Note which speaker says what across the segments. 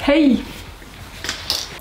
Speaker 1: Hey!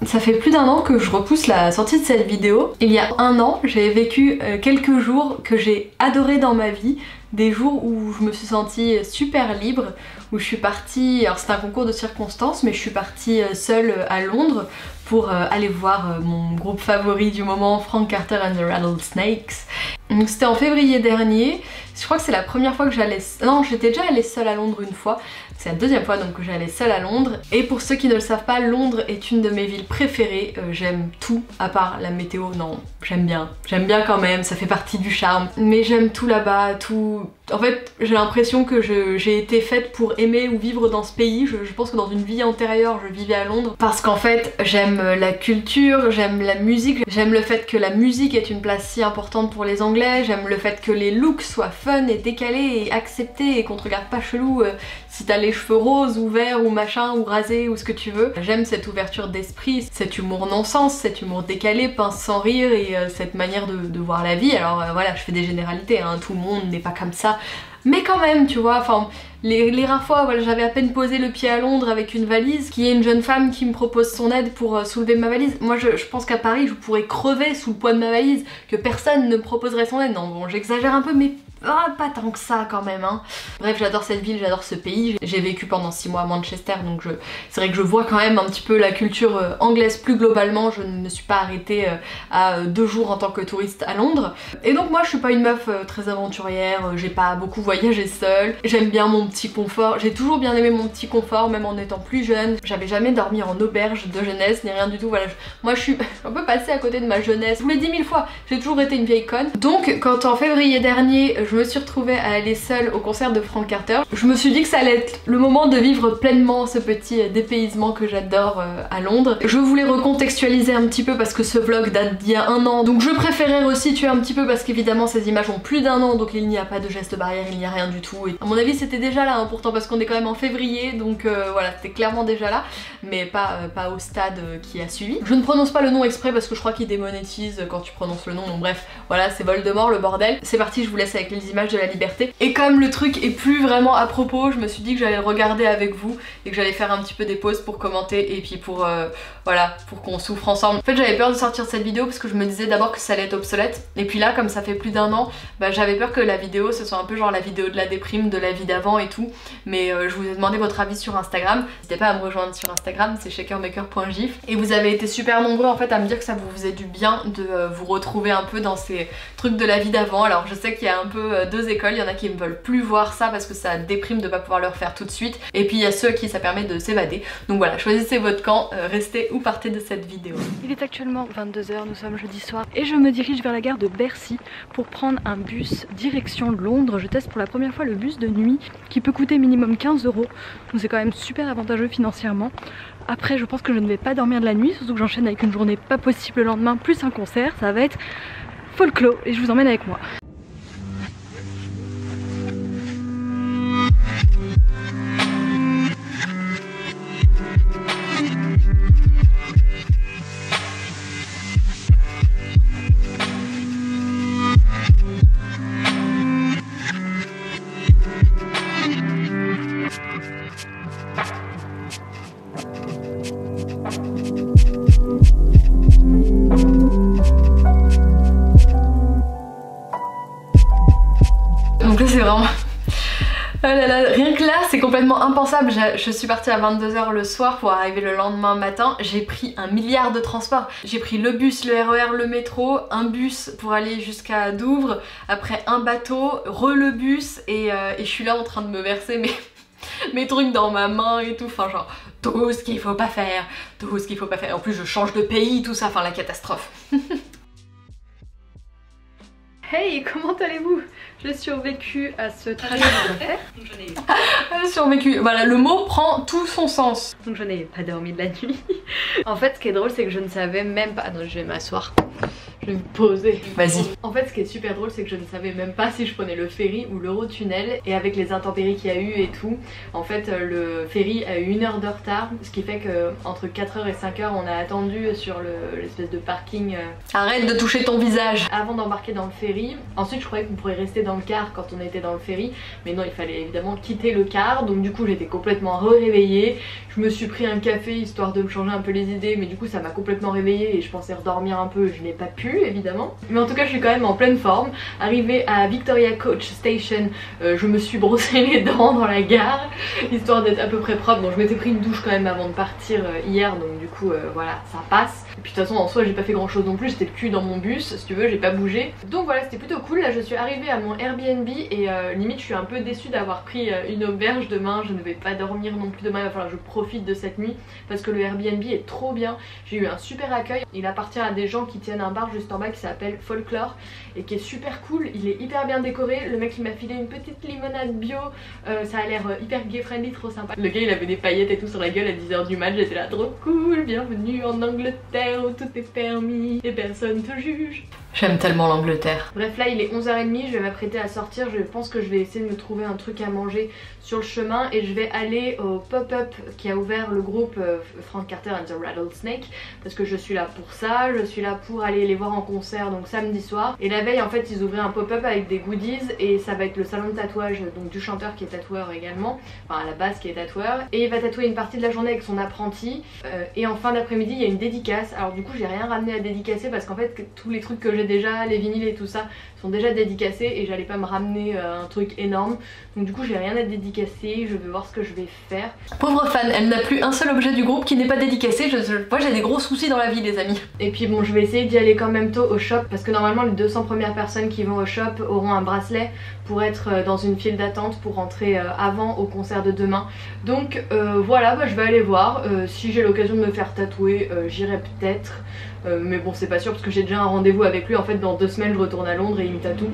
Speaker 1: Ça fait plus d'un an que je repousse la sortie de cette vidéo. Il y a un an, j'ai vécu quelques jours que j'ai adoré dans ma vie. Des jours où je me suis sentie super libre, où je suis partie, alors c'était un concours de circonstances, mais je suis partie seule à Londres pour aller voir mon groupe favori du moment, Frank Carter and the Rattlesnakes. Donc c'était en février dernier, je crois que c'est la première fois que j'allais... Non, j'étais déjà allée seule à Londres une fois, c'est la deuxième fois donc que j'allais seule à Londres. Et pour ceux qui ne le savent pas, Londres est une de mes villes préférées, j'aime tout à part la météo, non, j'aime bien quand même, ça fait partie du charme. Mais j'aime tout là-bas, tout... En fait, j'ai l'impression que j'ai été faite pour aimer ou vivre dans ce pays. Je pense que dans une vie antérieure, je vivais à Londres. Parce qu'en fait, j'aime la culture, j'aime la musique, j'aime le fait que la musique est une place si importante pour les Anglais, j'aime le fait que les looks soient fun et décalés et acceptés et qu'on te regarde pas chelou si t'as les cheveux roses ou verts ou machin ou rasés ou ce que tu veux. J'aime cette ouverture d'esprit, cet humour non-sens, cet humour décalé, pince sans rire et cette manière de voir la vie. Alors voilà, je fais des généralités, hein, tout le monde n'est pas comme ça. Mais quand même, tu vois, enfin, les rares fois, voilà, j'avais à peine posé le pied à Londres avec une valise, qu'il y ait une jeune femme qui me propose son aide pour soulever ma valise. Moi, je pense qu'à Paris, je pourrais crever sous le poids de ma valise, que personne ne me proposerait son aide. Non, bon, j'exagère un peu, mais pas tant que ça quand même, hein. Bref, j'adore cette ville, j'adore ce pays. J'ai vécu pendant 6 mois à Manchester, donc c'est vrai que je vois quand même un petit peu la culture anglaise plus globalement. Je ne me suis pas arrêtée à 2 jours en tant que touriste à Londres. Et donc moi, je suis pas une meuf très aventurière, j'ai pas beaucoup voyagé seule. J'aime bien mon petit confort, j'ai toujours bien aimé mon petit confort, même en étant plus jeune. J'avais jamais dormi en auberge de jeunesse, ni rien du tout, voilà. Moi, je suis un peu passée à côté de ma jeunesse. Je vous l'ai dit 1000 fois, j'ai toujours été une vieille conne. Donc, quand en février dernier, je me suis retrouvée à aller seule au concert de Frank Carter, je me suis dit que ça allait être le moment de vivre pleinement ce petit dépaysement que j'adore à Londres. Je voulais recontextualiser un petit peu parce que ce vlog date d'il y a un an, donc je préférais resituer un petit peu parce qu'évidemment ces images ont plus d'un an, donc il n'y a pas de geste barrière, il n'y a rien du tout. Et à mon avis c'était déjà là, hein, pourtant, parce qu'on est quand même en février, donc voilà, c'était clairement déjà là, mais pas au stade qui a suivi. Je ne prononce pas le nom exprès parce que je crois qu'il démonétise quand tu prononces le nom, donc bref, voilà, c'est Voldemort le bordel. C'est parti, je vous laisse avec les images de la liberté. Et comme le truc est plus vraiment à propos, je me suis dit que j'allais le regarder avec vous et que j'allais faire un petit peu des pauses pour commenter et puis pour voilà, pour qu'on souffre ensemble. En fait, j'avais peur de sortir cette vidéo parce que je me disais d'abord que ça allait être obsolète, et puis là, comme ça fait plus d'un an, bah, j'avais peur que la vidéo ce soit un peu genre la vidéo de la déprime de la vie d'avant et tout. Mais je vous ai demandé votre avis sur Instagram, n'hésitez pas à me rejoindre sur Instagram, c'est shakermaker.gif, et vous avez été super nombreux en fait à me dire que ça vous faisait du bien de vous retrouver un peu dans ces trucs de la vie d'avant. Alors je sais qu'il y a un peu deux écoles, il y en a qui ne veulent plus voir ça parce que ça déprime de pas pouvoir le refaire tout de suite, et puis il y a ceux à qui ça permet de s'évader. Donc voilà, choisissez votre camp, restez ou partez de cette vidéo.
Speaker 2: Il est actuellement 22 h, nous sommes jeudi soir et je me dirige vers la gare de Bercy pour prendre un bus direction Londres. Je teste pour la première fois le bus de nuit qui peut coûter minimum 15 €, donc c'est quand même super avantageux financièrement. Après, je pense que je ne vais pas dormir de la nuit, surtout que j'enchaîne avec une journée pas possible le lendemain plus un concert, ça va être folklore et je vous emmène avec moi.
Speaker 1: Donc là c'est vraiment... Oh là là, rien que là c'est complètement impensable. Je suis partie à 22 h le soir pour arriver le lendemain matin. J'ai pris un milliard de transports. J'ai pris le bus, le RER, le métro, un bus pour aller jusqu'à Douvres, après un bateau, le bus, et je suis là en train de me verser mes trucs dans ma main et tout, enfin genre tout ce qu'il faut pas faire, tout ce qu'il faut pas faire. En plus je change de pays, tout ça, enfin la catastrophe. Hey, comment allez-vous? J'ai survécu à ce trajet d'enfer. J'ai survécu, voilà, le mot prend tout son sens. Donc je n'ai pas dormi de la nuit. En fait, ce qui est drôle, c'est que je ne savais même pas... Attends, je vais m'asseoir. Je vais me poser.
Speaker 2: Vas-y.
Speaker 1: En fait, ce qui est super drôle, c'est que je ne savais même pas si je prenais le ferry ou l'Eurotunnel. Et avec les intempéries qu'il y a eu et tout, en fait, le ferry a eu 1 heure de retard. Ce qui fait que entre 4h et 5h, on a attendu sur l'espèce de parking.
Speaker 2: Arrête de toucher ton visage.
Speaker 1: Avant d'embarquer dans le ferry. Ensuite, je croyais qu'on pourrait rester dans le car quand on était dans le ferry. Mais non, il fallait évidemment quitter le car. Donc du coup, j'étais complètement réveillée. Je me suis pris un café histoire de me changer un peu les idées. Mais du coup, ça m'a complètement réveillée et je pensais redormir un peu. Je n'ai pas pu, évidemment. Mais en tout cas, je suis quand même en pleine forme. Arrivée à Victoria Coach Station, je me suis brossé les dents dans la gare, histoire d'être à peu près propre. Donc je m'étais pris une douche quand même avant de partir hier, donc du coup voilà, ça passe. Et puis de toute façon, en soi, j'ai pas fait grand chose non plus, j'étais le cul dans mon bus, si tu veux, j'ai pas bougé. Donc voilà, c'était plutôt cool. Là, je suis arrivée à mon Airbnb et limite, je suis un peu déçue d'avoir pris une auberge demain. Je ne vais pas dormir non plus demain, il va falloir que je profite de cette nuit parce que le Airbnb est trop bien. J'ai eu un super accueil. Il appartient à des gens qui tiennent un bar juste en bas qui s'appelle Folklore et qui est super cool. Il est hyper bien décoré. Le mec il m'a filé une petite limonade bio, ça a l'air hyper gay friendly, trop sympa. Le gars il avait des paillettes et tout sur la gueule à 10h du mat. J'étais là, trop cool, bienvenue en Angleterre où tout est permis et personne te juge.
Speaker 2: J'aime tellement l'Angleterre.
Speaker 1: Bref, là il est 11h30, je vais m'apprêter à sortir. Je pense que je vais essayer de me trouver un truc à manger sur le chemin et je vais aller au pop-up qui a ouvert le groupe Frank Carter and the Rattlesnake parce que je suis là pour ça. Je suis là pour aller les voir en concert donc samedi soir. Et la veille en fait ils ouvraient un pop-up avec des goodies et ça va être le salon de tatouage donc du chanteur qui est tatoueur également, enfin à la base qui est tatoueur, et il va tatouer une partie de la journée avec son apprenti et en fin d'après-midi il y a une dédicace. Alors du coup j'ai rien ramené à dédicacer parce qu'en fait tous les trucs que j'ai déjà, les vinyles et tout ça sont déjà dédicacés et j'allais pas me ramener un truc énorme, donc du coup j'ai rien à dédicacer. Je vais voir ce que je vais faire.
Speaker 2: Pauvre fan, elle n'a plus un seul objet du groupe qui n'est pas dédicacé. Moi j'ai des gros soucis dans la vie les amis.
Speaker 1: Et puis bon, je vais essayer d'y aller quand même tôt au shop parce que normalement les 200 premières personnes qui vont au shop auront un bracelet pour être dans une file d'attente pour rentrer avant au concert de demain. Donc voilà, bah, je vais aller voir. Si j'ai l'occasion de me faire tatouer, j'irai peut-être. Mais bon, c'est pas sûr parce que j'ai déjà un rendez-vous avec lui. En fait, dans 2 semaines, je retourne à Londres et il me tatoue.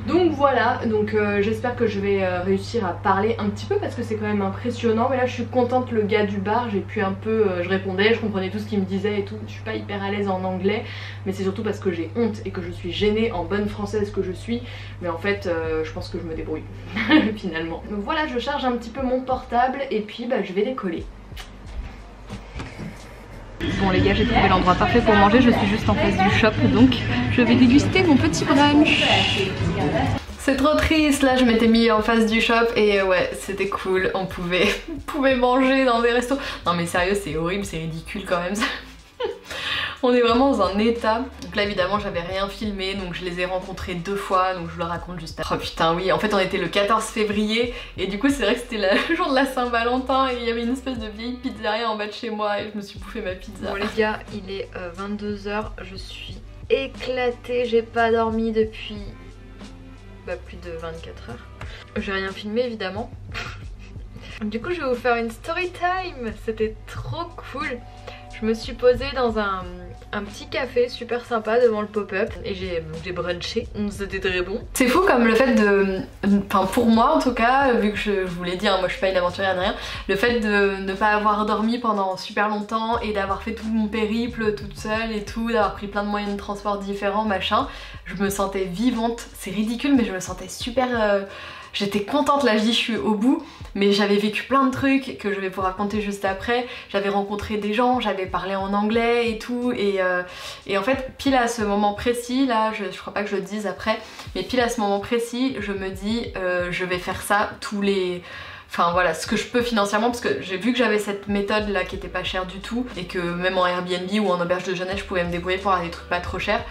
Speaker 1: Donc voilà, donc j'espère que je vais réussir à parler un petit peu parce que c'est quand même impressionnant. Mais là je suis contente, le gars du bar, j'ai pu un peu, je répondais, je comprenais tout ce qu'il me disait et tout. Je suis pas hyper à l'aise en anglais, mais c'est surtout parce que j'ai honte et que je suis gênée en bonne française que je suis. Mais en fait je pense que je me débrouille finalement. Donc voilà, je charge un petit peu mon portable et puis bah, je vais décoller.
Speaker 2: Bon les gars, j'ai trouvé l'endroit parfait pour manger, je suis juste en face du shop donc je vais déguster mon petit brunch. C'est trop triste, là je m'étais mis en face du shop et ouais c'était cool, on pouvait manger dans des restos. Non mais sérieux c'est horrible, c'est ridicule quand même ça. On est vraiment dans un état. Donc là évidemment j'avais rien filmé donc je les ai rencontrés 2 fois donc je vous le raconte juste après. Oh putain oui, en fait on était le 14 février et du coup c'est vrai que c'était le jour de la Saint-Valentin et il y avait une espèce de vieille pizzeria en bas de chez moi et je me suis bouffé ma pizza.
Speaker 1: Bon les gars, il est 22h, je suis éclatée, j'ai pas dormi depuis plus de 24 heures. J'ai rien filmé évidemment. Du coup je vais vous faire une story time, c'était trop cool. Je me suis posée dans un petit café super sympa devant le pop-up et j'ai brunché, c'était très bon.
Speaker 2: C'est fou comme le fait de... Enfin pour moi en tout cas, vu que je vous l'ai dit, hein, moi je suis pas une aventurière ni rien, le fait de ne pas avoir dormi pendant super longtemps et d'avoir fait tout mon périple toute seule et tout, d'avoir pris plein de moyens de transport différents, machin, je me sentais vivante. C'est ridicule mais je me sentais super... J'étais contente, là je dis je suis au bout, mais j'avais vécu plein de trucs que je vais vous raconter juste après. J'avais rencontré des gens, j'avais parlé en anglais et tout, et en fait pile à ce moment précis, là je crois pas que je le dise après, mais pile à ce moment précis je me dis je vais faire ça tous les... Enfin voilà, ce que je peux financièrement, parce que j'ai vu que j'avais cette méthode là qui était pas chère du tout et que même en Airbnb ou en auberge de jeunesse je pouvais me débrouiller pour avoir des trucs pas trop chers.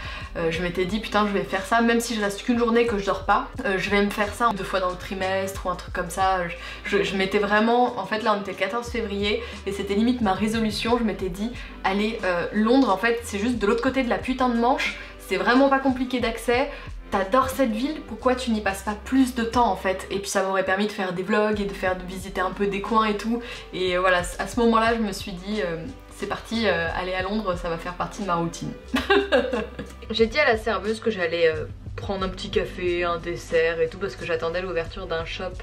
Speaker 2: Je m'étais dit putain je vais faire ça, même si je reste qu'une journée que je dors pas, je vais me faire ça 2 fois dans le trimestre ou un truc comme ça. Je m'étais vraiment, en fait là on était le 14 février et c'était limite ma résolution, je m'étais dit allez Londres en fait c'est juste de l'autre côté de la putain de Manche, c'est vraiment pas compliqué d'accès. T'adores cette ville, pourquoi tu n'y passes pas plus de temps en fait? Et puis ça m'aurait permis de faire des vlogs et de visiter un peu des coins et tout. Et voilà, à ce moment là je me suis dit c'est parti, aller à Londres ça va faire partie de ma routine.
Speaker 1: J'ai dit à la serveuse que j'allais prendre un petit café, un dessert et tout, parce que j'attendais l'ouverture d'un shop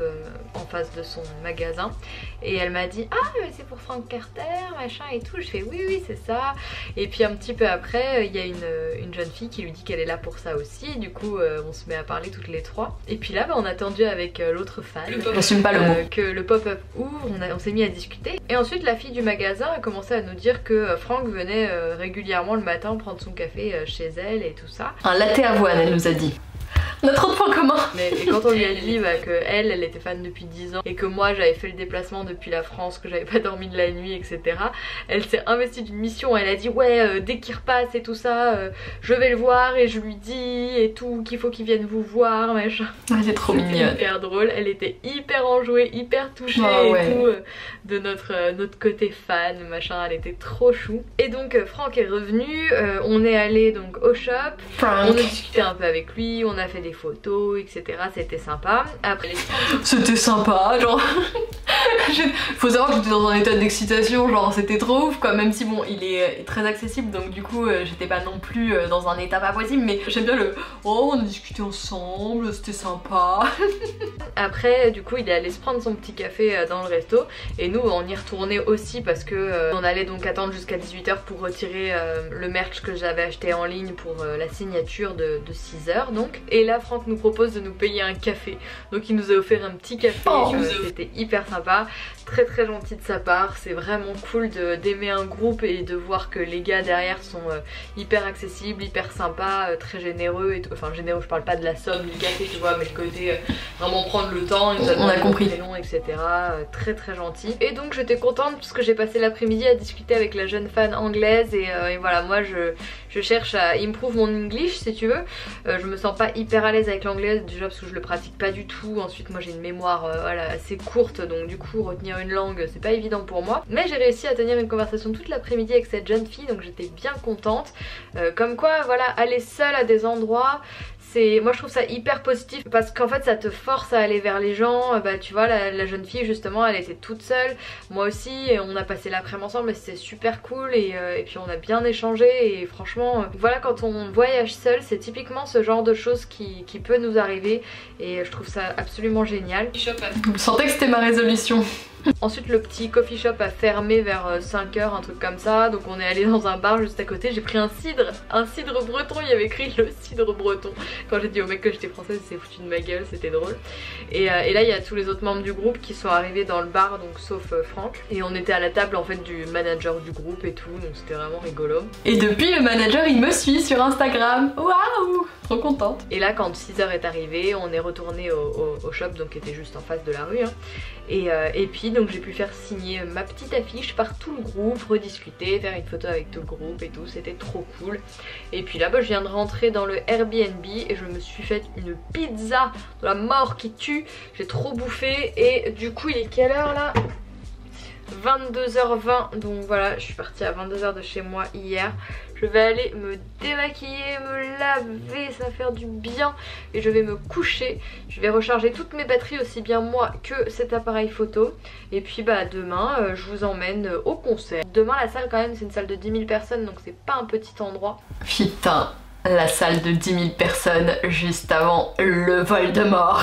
Speaker 1: en face de son magasin. Et elle m'a dit ah mais c'est pour Frank Carter machin et tout. Je fais oui c'est ça. Et puis un petit peu après il y a une jeune fille qui lui dit qu'elle est là pour ça aussi. Du coup on se met à parler toutes les trois. Et puis là on a attendu avec l'autre fan,
Speaker 2: j'assume pas le mot,
Speaker 1: que le pop-up ouvre. On s'est mis à discuter. Et ensuite la fille du magasin a commencé à nous dire que Frank venait régulièrement le matin prendre son café chez elle et tout ça.
Speaker 2: un latte avoine, elle nous a dit. On a trop de points communs.
Speaker 1: Et quand on lui a dit que elle était fan depuis 10 ans et que moi j'avais fait le déplacement depuis la France, que j'avais pas dormi de la nuit, etc. Elle s'est investie d'une mission. Elle a dit ouais dès qu'il repasse et tout ça, je vais le voir et je lui dis et tout qu'il faut qu'il vienne vous voir machin.
Speaker 2: Elle est trop mignonne.
Speaker 1: Hyper drôle. Elle était hyper enjouée, hyper touchée et tout de notre côté fan machin. Elle était trop chou. Et donc Franck est revenu. On est allé donc au shop.
Speaker 2: Frank.
Speaker 1: On a discuté un peu avec lui. On a fait des photos etc, c'était sympa. Après
Speaker 2: c'était sympa genre faut savoir que j'étais dans un état d'excitation, genre c'était trop ouf quoi, même si bon il est très accessible donc du coup j'étais pas non plus dans un état pas possible, mais j'aime bien le oh on a discuté ensemble, c'était sympa.
Speaker 1: Après du coup il est allé se prendre son petit café dans le resto et nous on y retournait aussi parce que on allait donc attendre jusqu'à 18 h pour retirer le merch que j'avais acheté en ligne pour la signature de 6 h donc. Et là Franck nous propose de nous payer un café, donc il nous a offert un petit café, c'était hyper sympa, très très gentil de sa part. C'est vraiment cool d'aimer un groupe et de voir que les gars derrière sont hyper accessibles, hyper sympas, très généreux et tout. Enfin généreux, je parle pas de la somme du café tu vois, mais le côté vraiment prendre le temps, il nous a
Speaker 2: on a compris
Speaker 1: long, etc. Très très gentil. Et donc j'étais contente parce que j'ai passé l'après-midi à discuter avec la jeune fan anglaise et voilà, moi je cherche à improve mon English si tu veux. Je me sens pas hyper à l'aise avec l'anglais déjà parce que je le pratique pas du tout. Ensuite moi j'ai une mémoire voilà, assez courte, donc du coup retenir une langue c'est pas évident pour moi. Mais j'ai réussi à tenir une conversation toute l'après-midi avec cette jeune fille, donc j'étais bien contente. Comme quoi voilà, aller seule à des endroits, moi je trouve ça hyper positif parce qu'en fait ça te force à aller vers les gens. Bah tu vois la jeune fille justement elle était toute seule, moi aussi, et on a passé l'après-midi ensemble et c'était super cool et puis on a bien échangé et franchement voilà, quand on voyage seul c'est typiquement ce genre de choses qui peut nous arriver et je trouve ça absolument génial.
Speaker 2: Je sentais que c'était ma résolution.
Speaker 1: Ensuite le petit coffee shop a fermé vers 5 h, un truc comme ça, donc on est allé dans un bar juste à côté. J'ai pris un cidre breton, il y avait écrit le cidre breton. Quand j'ai dit au mec que j'étais française il s'est foutu de ma gueule, c'était drôle. Et là il y a tous les autres membres du groupe qui sont arrivés dans le bar, donc sauf Franck. Et on était à la table en fait du manager du groupe et tout, donc c'était vraiment rigolo.
Speaker 2: Et depuis le manager il me suit sur Instagram, waouh, trop contente.
Speaker 1: Et là quand 6 h est arrivé, on est retourné au shop donc qui était juste en face de la rue hein. Et puis donc j'ai pu faire signer ma petite affiche par tout le groupe, rediscuter, faire une photo avec tout le groupe et tout, c'était trop cool. Et puis là je viens de rentrer dans le Airbnb et je me suis fait une pizza de la mort qui tue, j'ai trop bouffé et du coup il est quelle heure là ? 22 h 20, donc voilà, je suis partie à 22 h de chez moi hier. Je vais aller me démaquiller, me laver, ça va faire du bien et je vais me coucher. Je vais recharger toutes mes batteries, aussi bien moi que cet appareil photo. Et puis bah demain je vous emmène au concert. Demain la salle quand même c'est une salle de 10 000 personnes donc c'est pas un petit endroit.
Speaker 2: Putain, la salle de 10 000 personnes juste avant le Voldemort.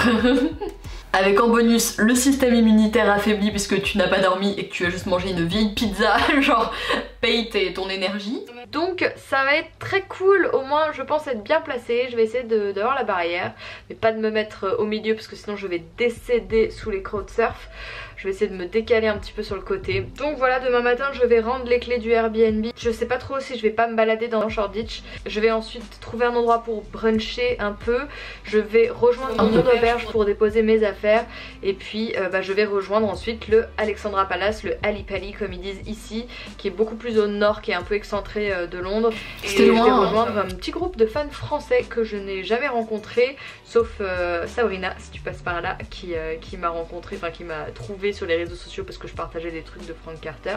Speaker 2: Avec en bonus le système immunitaire affaibli puisque tu n'as pas dormi et que tu as juste mangé une vieille pizza, genre paye ton énergie.
Speaker 1: Donc ça va être très cool, au moins je pense être bien placée. Je vais essayer d'avoir la barrière mais pas de me mettre au milieu parce que sinon je vais décéder sous les crowdsurf. Je vais essayer de me décaler un petit peu sur le côté. Donc voilà, demain matin je vais rendre les clés du Airbnb. Je sais pas trop si je vais pas me balader dans Shoreditch. Je vais ensuite trouver un endroit pour bruncher un peu. Je vais rejoindre mon auberge pour déposer mes affaires. Et puis je vais rejoindre ensuite le Alexandra Palace, le Ali Pali comme ils disent ici, qui est beaucoup plus au nord, qui est un peu excentré de Londres. Et je vais rejoindre un petit groupe de fans français que je n'ai jamais rencontré, sauf Sabrina, si tu passes par là, qui m'a rencontré, enfin qui m'a trouvé sur les réseaux sociaux parce que je partageais des trucs de Frank Carter,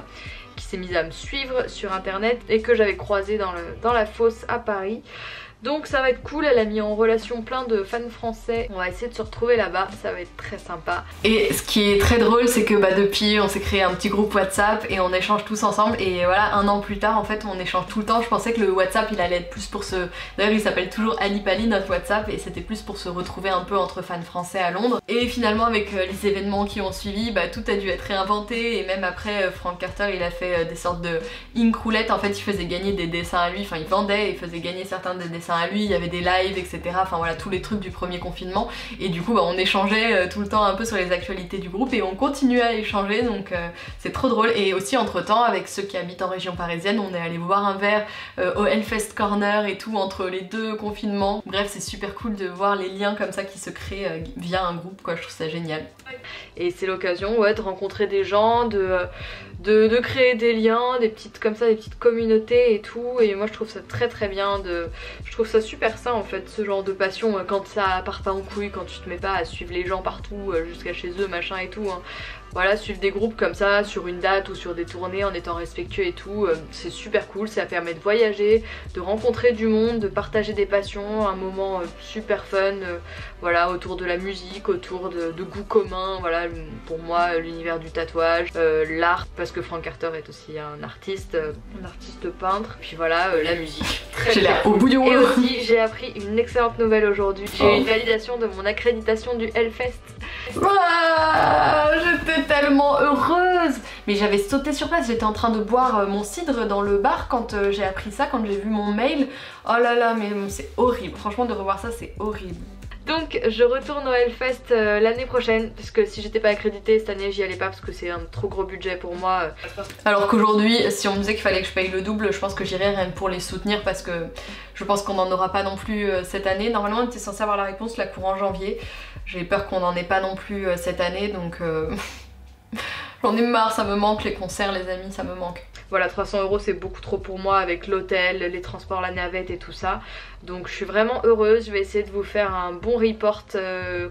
Speaker 1: qui s'est mise à me suivre sur internet et que j'avais croisé dans la fosse à Paris.
Speaker 2: Donc ça va être cool, elle a mis en relation plein de fans français. On va essayer de se retrouver là-bas, ça va être très sympa.
Speaker 1: Et ce qui est très drôle, c'est que depuis on s'est créé un petit groupe WhatsApp et on échange tous ensemble. Et voilà, 1 an plus tard en fait on échange tout le temps. Je pensais que le WhatsApp il allait être plus pour se... D'ailleurs il s'appelle toujours Ali Pali notre WhatsApp, et c'était plus pour se retrouver un peu entre fans français à Londres. Et finalement avec les événements qui ont suivi, tout a dû être réinventé. Et même après Frank Carter il a fait des sortes de ink roulette. En fait il faisait gagner des dessins à lui, enfin il vendait et il faisait gagner certains des dessins à lui, il y avait des lives etc. Enfin voilà, tous les trucs du premier confinement. Et du coup on échangeait tout le temps un peu sur les actualités du groupe, et on continue à échanger, donc c'est trop drôle. Et aussi entre temps avec ceux qui habitent en région parisienne, on est allé boire un verre au Hellfest Corner et tout entre les 2 confinements. Bref, c'est super cool de voir les liens comme ça qui se créent via un groupe quoi, je trouve ça génial.
Speaker 2: Et c'est l'occasion de rencontrer des gens, de créer des liens, des petites comme ça, des petites communautés et tout. Et moi je trouve ça très bien, je trouve ça super sain en fait, ce genre de passion, quand ça part pas en couille, quand tu te mets pas à suivre les gens partout jusqu'à chez eux machin et tout. Voilà, suivre des groupes comme ça sur une date ou sur des tournées en étant respectueux et tout, c'est super cool, ça permet de voyager, de rencontrer du monde, de partager des passions, un moment super fun, voilà, autour de la musique, autour de goûts communs. Voilà, pour moi l'univers du tatouage, l'art, parce que Frank Carter est aussi un artiste peintre, puis voilà, la musique.
Speaker 1: J'ai l'air au bout du rouleau.
Speaker 2: Et aussi j'ai appris une excellente nouvelle aujourd'hui, j'ai eu une validation de mon accréditation du Hellfest.
Speaker 1: J'étais tellement heureuse, mais j'avais sauté sur place, j'étais en train de boire mon cidre dans le bar quand j'ai appris ça, quand j'ai vu mon mail. Oh là là, mais c'est horrible, franchement de revoir ça c'est horrible.
Speaker 2: Donc je retourne au Hellfest l'année prochaine, parce que si j'étais pas accréditée cette année j'y allais pas parce que c'est un trop gros budget pour moi.
Speaker 1: Alors qu'aujourd'hui si on me disait qu'il fallait que je paye le double, je pense que j'irais rien que pour les soutenir, parce que je pense qu'on n'en aura pas non plus cette année. Normalement on était censé avoir la réponse la courant janvier, j'ai peur qu'on n'en ait pas non plus cette année, donc j'en ai marre, ça me manque les concerts les amis, ça me manque.
Speaker 2: Voilà, 300 € c'est beaucoup trop pour moi avec l'hôtel, les transports, la navette et tout ça. Donc je suis vraiment heureuse, je vais essayer de vous faire un bon report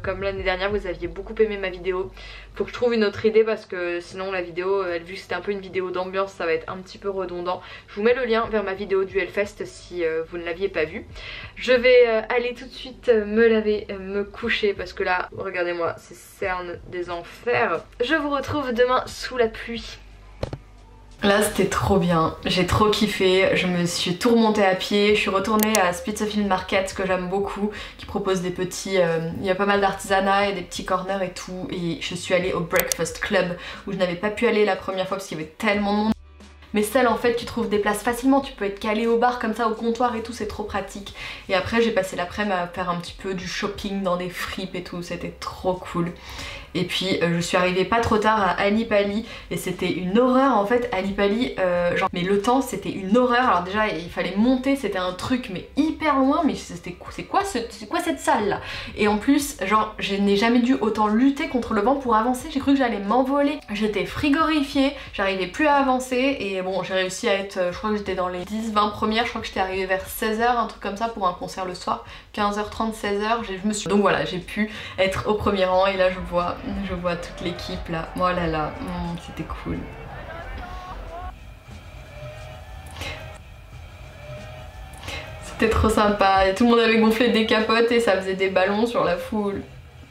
Speaker 2: comme l'année dernière, vous aviez beaucoup aimé ma vidéo. Faut que je trouve une autre idée parce que sinon la vidéo, vu que c'était un peu une vidéo d'ambiance, ça va être un petit peu redondant. Je vous mets le lien vers ma vidéo du Hellfest si vous ne l'aviez pas vue. Je vais aller tout de suite me laver, me coucher parce que là, regardez-moi, c'est cerne des enfers. Je vous retrouve demain sous la pluie.
Speaker 1: Là c'était trop bien, j'ai trop kiffé, je me suis tout remontée à pied, je suis retournée à Spitzerfield Market que j'aime beaucoup, qui propose des petits, il y a pas mal d'artisanat et des petits corners et tout, et je suis allée au Breakfast Club où je n'avais pas pu aller la première fois parce qu'il y avait tellement de monde. Mais celle en fait tu trouves des places facilement, tu peux être calé au bar comme ça au comptoir et tout, c'est trop pratique. Et après j'ai passé l'après-midi à faire un petit peu du shopping dans des fripes et tout, c'était trop cool. Et puis je suis arrivée pas trop tard à Ali Pali et c'était une horreur en fait. Ali Pali, genre, mais le temps c'était une horreur. Alors déjà il fallait monter, c'était un truc mais hyper loin, mais c'est quoi cette salle là? Et en plus genre je n'ai jamais dû autant lutter contre le vent pour avancer, j'ai cru que j'allais m'envoler. J'étais frigorifiée, j'arrivais plus à avancer et bon j'ai réussi à être, je crois que j'étais dans les 10-20 premières, je crois que j'étais arrivée vers 16h, un truc comme ça pour un concert le soir, 15h30, 16h, donc voilà j'ai pu être au premier rang et là je vois toute l'équipe là, oh là là, c'était cool. C'était trop sympa, et tout le monde avait gonflé des capotes et ça faisait des ballons sur la foule.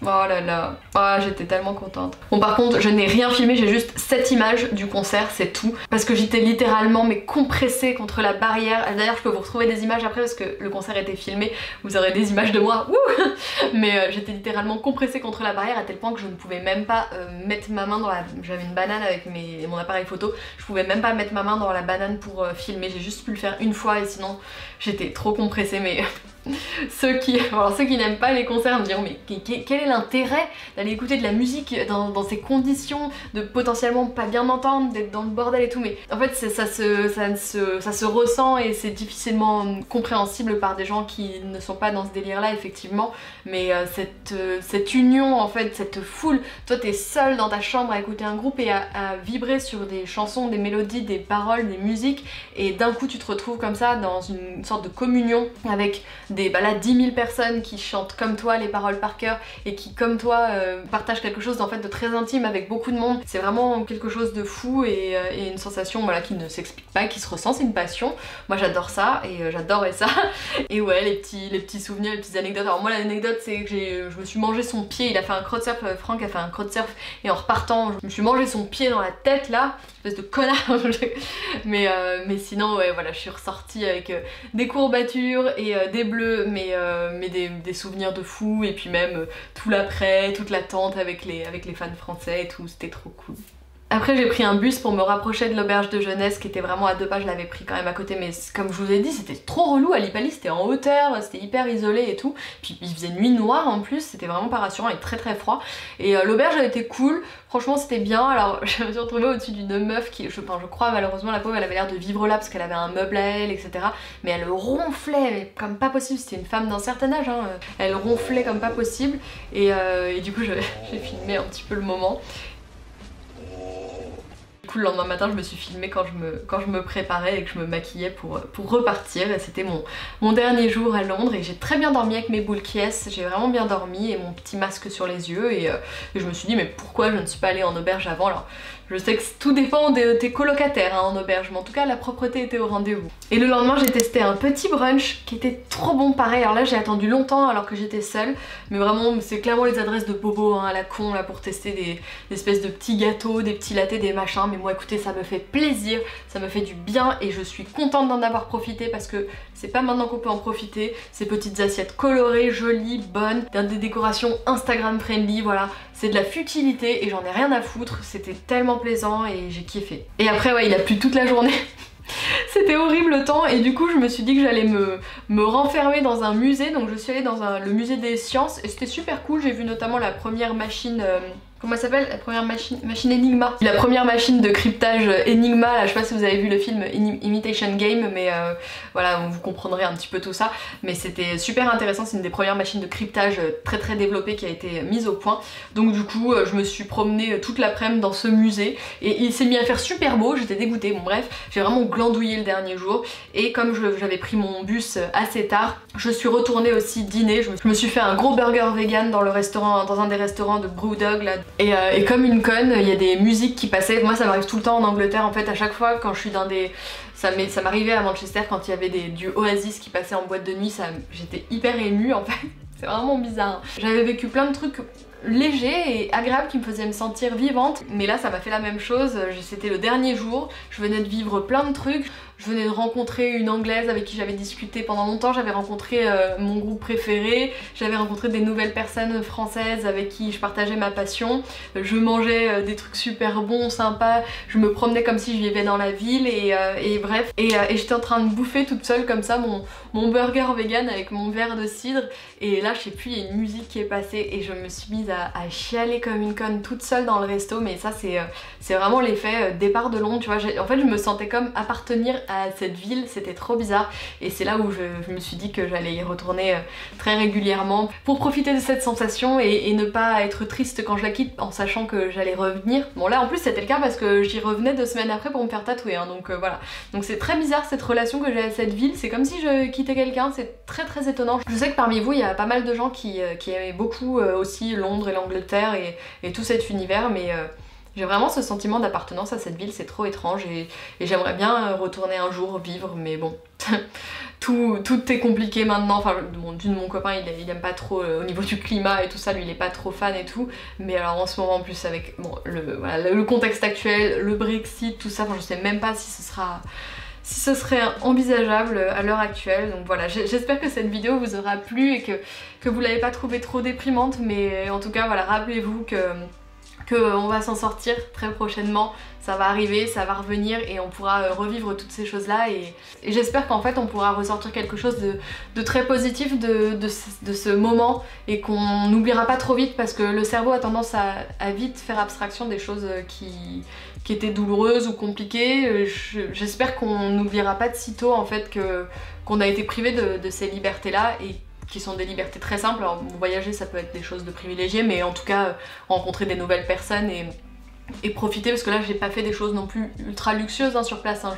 Speaker 1: Oh là là, oh, j'étais tellement contente. Bon par contre je n'ai rien filmé, j'ai juste cette image du concert, c'est tout. Parce que j'étais littéralement mais compressée contre la barrière. D'ailleurs je peux vous retrouver des images après parce que le concert était filmé, vous aurez des images de moi. Mais j'étais littéralement compressée contre la barrière à tel point que je ne pouvais même pas mettre ma main dans la... J'avais une banane avec mon appareil photo, je pouvais même pas mettre ma main dans la banane pour filmer, j'ai juste pu le faire une fois et sinon j'étais trop compressée. Mais ceux qui n'aiment pas les concerts me diront mais quel est l'intérêt d'aller écouter de la musique dans ces conditions, de potentiellement pas bien entendre, d'être dans le bordel et tout. Mais en fait ça se ressent et c'est difficilement compréhensible par des gens qui ne sont pas dans ce délire là effectivement. Mais cette union en fait, cette foule, toi t'es seule dans ta chambre à écouter un groupe et à vibrer sur des chansons, des mélodies, des paroles, des musiques, et d'un coup tu te retrouves comme ça dans une sorte de communion avec là 10 000 personnes qui chantent comme toi les paroles par cœur et qui comme toi partagent quelque chose en fait de très intime avec beaucoup de monde. C'est vraiment quelque chose de fou et une sensation voilà, qui ne s'explique pas, qui se ressent, c'est une passion. Moi j'adore ça et j'adorais ça. Et ouais, les petits souvenirs, les petites anecdotes. Alors moi l'anecdote c'est que je me suis mangé son pied, il a fait un crowd surf, Franck a fait un crowd surf et en repartant je me suis mangé son pied dans la tête là, espèce de connard. mais sinon ouais voilà, je suis ressortie avec des courbatures et des bleus mais des souvenirs de fou et puis même tout l'après, toute l'attente avec les fans français et tout, c'était trop cool. Après j'ai pris un bus pour me rapprocher de l'auberge de jeunesse qui était vraiment à 2 pas, je l'avais pris quand même à côté mais comme je vous ai dit c'était trop relou, à Lipali c'était en hauteur, c'était hyper isolé et tout, puis il faisait nuit noire en plus, c'était vraiment pas rassurant et très très froid et l'auberge elle était cool, franchement c'était bien. Alors je me suis retrouvée au-dessus d'une meuf qui, je crois malheureusement la pauvre elle avait l'air de vivre là parce qu'elle avait un meuble à elle etc, mais elle ronflait mais comme pas possible, c'était une femme d'un certain âge hein. Elle ronflait comme pas possible et du coup j'ai filmé un petit peu le moment. Le lendemain matin je me suis filmée quand je me préparais et que je me maquillais pour repartir et c'était mon dernier jour à Londres et j'ai très bien dormi avec mes boules Kies, j'ai vraiment bien dormi et mon petit masque sur les yeux et je me suis dit mais pourquoi je ne suis pas allée en auberge avant. Alors je sais que tout dépend de tes colocataires hein, en auberge, mais en tout cas la propreté était au rendez-vous. Et le lendemain j'ai testé un petit brunch qui était trop bon pareil, alors là j'ai attendu longtemps alors que j'étais seule, mais vraiment c'est clairement les adresses de bobo hein, à la con là pour tester des espèces de petits gâteaux, des petits lattés, des machins, mais moi écoutez ça me fait plaisir, ça me fait du bien et je suis contente d'en avoir profité parce que c'est pas maintenant qu'on peut en profiter, ces petites assiettes colorées, jolies, bonnes, des décorations Instagram friendly, voilà. C'est de la futilité et j'en ai rien à foutre, c'était tellement plaisant et j'ai kiffé. Et après ouais il a plu toute la journée. C'était horrible le temps et du coup je me suis dit que j'allais me renfermer dans un musée, donc je suis allée dans le musée des sciences et c'était super cool, j'ai vu notamment la première machine... comment elle s'appelle? La première machine Enigma. La première machine de cryptage Enigma, là, je sais pas si vous avez vu le film Imitation Game, mais voilà, vous comprendrez un petit peu tout ça. Mais c'était super intéressant, c'est une des premières machines de cryptage très très développée qui a été mise au point. Donc du coup, je me suis promenée toute l'après-midi dans ce musée et il s'est mis à faire super beau, j'étais dégoûtée. Bon bref, j'ai vraiment glandouillé le dernier jour et comme j'avais pris mon bus assez tard, je suis retournée aussi dîner. Je me suis fait un gros burger vegan dans un des restaurants de Brewdog là. Et comme une conne, il y a des musiques qui passaient. Moi ça m'arrive tout le temps en Angleterre en fait, à chaque fois quand je suis dans des... Ça m'arrivait à Manchester quand il y avait du Oasis qui passait en boîte de nuit, j'étais hyper émue en fait. C'est vraiment bizarre. J'avais vécu plein de trucs légers et agréables qui me faisaient me sentir vivante, mais là ça m'a fait la même chose. C'était le dernier jour, je venais de vivre plein de trucs. Je venais de rencontrer une anglaise avec qui j'avais discuté pendant longtemps, j'avais rencontré mon groupe préféré, j'avais rencontré des nouvelles personnes françaises avec qui je partageais ma passion, je mangeais des trucs super bons, sympas, je me promenais comme si je vivais dans la ville et bref. Et j'étais en train de bouffer toute seule comme ça mon burger vegan avec mon verre de cidre et là je sais plus, il y a une musique qui est passée et je me suis mise à chialer comme une conne toute seule dans le resto, mais ça c'est vraiment l'effet départ de Londres, tu vois. En fait je me sentais comme appartenir à cette ville, c'était trop bizarre et c'est là où je me suis dit que j'allais y retourner très régulièrement pour profiter de cette sensation et ne pas être triste quand je la quitte en sachant que j'allais revenir. Bon là en plus c'était le cas parce que j'y revenais 2 semaines après pour me faire tatouer hein, donc voilà. Donc c'est très bizarre cette relation que j'ai à cette ville, c'est comme si je quittais quelqu'un, c'est très très étonnant. Je sais que parmi vous il y a pas mal de gens qui aimaient beaucoup aussi Londres et l'Angleterre et tout cet univers, mais j'ai vraiment ce sentiment d'appartenance à cette ville, c'est trop étrange et j'aimerais bien retourner un jour vivre, mais bon, tout est compliqué maintenant. Enfin, mon copain il aime pas trop au niveau du climat et tout ça, lui il est pas trop fan et tout, mais alors en ce moment en plus avec bon, le contexte actuel, le Brexit, tout ça, enfin, je sais même pas si ce serait envisageable à l'heure actuelle. Donc voilà, j'espère que cette vidéo vous aura plu et que vous l'avez pas trouvée trop déprimante, mais en tout cas voilà, rappelez-vous qu'on va s'en sortir très prochainement, ça va arriver, ça va revenir et on pourra revivre toutes ces choses là et j'espère qu'en fait on pourra ressortir quelque chose de très positif de ce moment et qu'on n'oubliera pas trop vite parce que le cerveau a tendance à vite faire abstraction des choses qui étaient douloureuses ou compliquées. J'espère qu'on n'oubliera pas de sitôt en fait qu'on a été privé de ces libertés là et qui sont des libertés très simples. Alors voyager ça peut être des choses de privilégiés, mais en tout cas rencontrer des nouvelles personnes et profiter, parce que là j'ai pas fait des choses non plus ultra luxueuses hein, sur place, hein.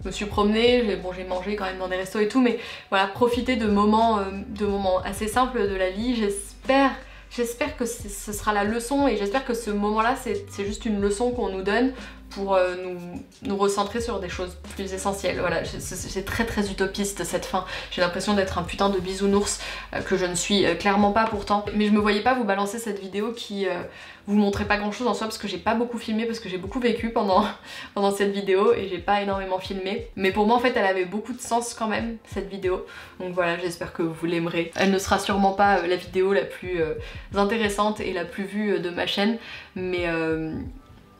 Speaker 1: Je me suis promenée, j'ai mangé quand même dans des restos et tout, mais voilà, profiter de moments assez simples de la vie. J'espère que ce sera la leçon, et j'espère que ce moment-là c'est juste une leçon qu'on nous donne pour nous recentrer sur des choses plus essentielles. Voilà, c'est très utopiste cette fin. J'ai l'impression d'être un putain de bisounours, que je ne suis clairement pas pourtant. Mais je me voyais pas vous balancer cette vidéo qui vous montrait pas grand chose en soi, parce que j'ai pas beaucoup filmé, parce que j'ai beaucoup vécu pendant cette vidéo et j'ai pas énormément filmé. Mais pour moi en fait elle avait beaucoup de sens quand même, cette vidéo. Donc voilà, j'espère que vous l'aimerez. Elle ne sera sûrement pas la vidéo la plus intéressante et la plus vue de ma chaîne, mais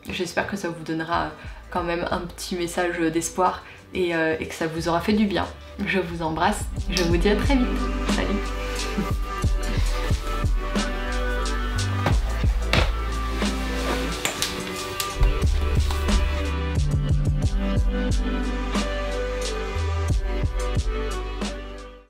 Speaker 1: j'espère que ça vous donnera quand même un petit message d'espoir et que ça vous aura fait du bien. Je vous embrasse, je vous dis à très vite. Salut.